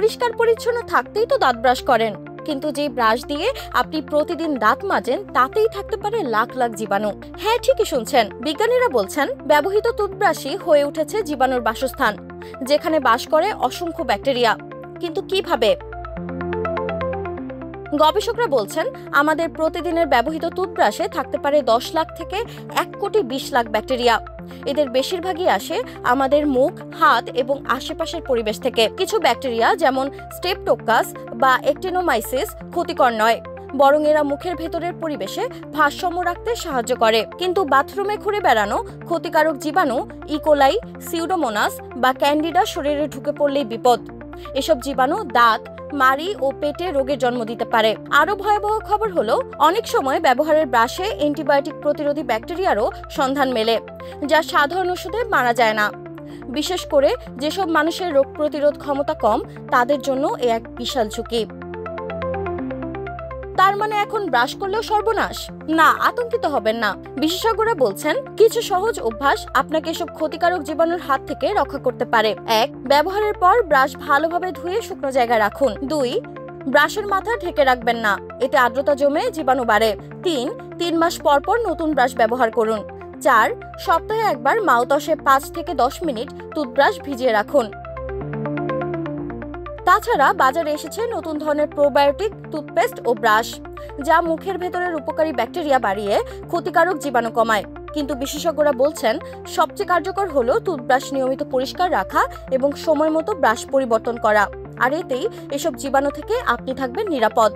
পরিষ্কার পরিচ্ছন্ন থাকতেই তো দাঁত ব্রাশ করেন, কিন্তু যে ব্রাশ দিয়ে আপনি প্রতিদিন দাঁত মাজেন তাতেই থাকতে পারে লাখ লাখ জীবাণু। হ্যাঁ, ঠিকই শুনছেন, বিজ্ঞানীরা বলছেন ব্যবহৃত টুথব্রাশই হয়ে উঠেছে জীবাণুর বাসস্থান, যেখানে বাস করে অসংখ্য ব্যাকটেরিয়া। কিন্তু কিভাবে? গবেষকরা বলছেন আমাদের প্রতিদিনের ব্যবহৃত টুথব্রাশে থাকতে পারে 10 লাখ থেকে 1,20,00,000 ব্যাকটেরিয়া। এদের বেশিরভাগই আসে আমাদের মুখ, হাত এবং আশেপাশের পরিবেশ থেকে। কিছু ব্যাকটেরিয়া যেমন স্ট্রেপ্টোকাস বা অ্যাক্টিনোমাইসিস ক্ষতিকর নয়, বরং এরা মুখের ভেতরের পরিবেশে ভারসাম্য রাখতে সাহায্য করে। কিন্তু বাথরুমে ঘুরে বেড়ানো ক্ষতিকারক জীবাণু ইকোলাই, সিউডোমোনাস বা ক্যান্ডিডা শরীরে ঢুকে পড়লেই বিপদ। এসব জীবাণু দাঁত, মাড়ি ও পেটে রোগের জন্ম দিতে পারে। আরো ভয়াবহ খবর হলো অনেক সময় ব্যবহারের ব্রাশে অ্যান্টিবায়োটিক প্রতিরোধী ব্যাকটেরিয়ারও সন্ধান মেলে, যা সাধারণ ওষুধে মারা যায় না। বিশেষ করে যেসব মানুষের রোগ প্রতিরোধ ক্ষমতা কম, তাদের জন্য এ এক বিশাল ঝুঁকি। তার মানে এখন ব্রাশ করলেও সর্বনাশ? না, আতঙ্কিত হবেন না। বিশেষজ্ঞরা বলছেন কিছু সহজ অভ্যাস আপনাকে এসব ক্ষতিকারক জীবাণুর হাত থেকে রক্ষা করতে পারে। 1. ব্যবহারের পর ব্রাশ ভালোভাবে ধুয়ে শুকনো জায়গায় রাখুন। 2. ব্রাশের মাথা ঢেকে রাখবেন না, এতে আর্দ্রতা জমে জীবাণু বাড়ে। 3 মাস পর পর নতুন ব্রাশ ব্যবহার করুন। 4. সপ্তাহে একবার মাউথওয়াশে 5 থেকে 10 মিনিট টুথব্রাশ ভিজিয়ে রাখুন। তাছাড়া বাজারে এসেছে নতুন ধরনের প্রোবায়োটিক টুথপেস্ট ও ব্রাশ, যা মুখের ভেতরের উপকারী ব্যাকটেরিয়া বাড়িয়ে ক্ষতিকারক জীবাণু কমায়। কিন্তু বিশেষজ্ঞরা বলছেন সবচেয়ে কার্যকর হলো টুথব্রাশ নিয়মিত পরিষ্কার রাখা এবং সময় মতো ব্রাশ পরিবর্তন করা, আর এতেই এসব জীবাণু থেকে আপনি থাকবেন নিরাপদ।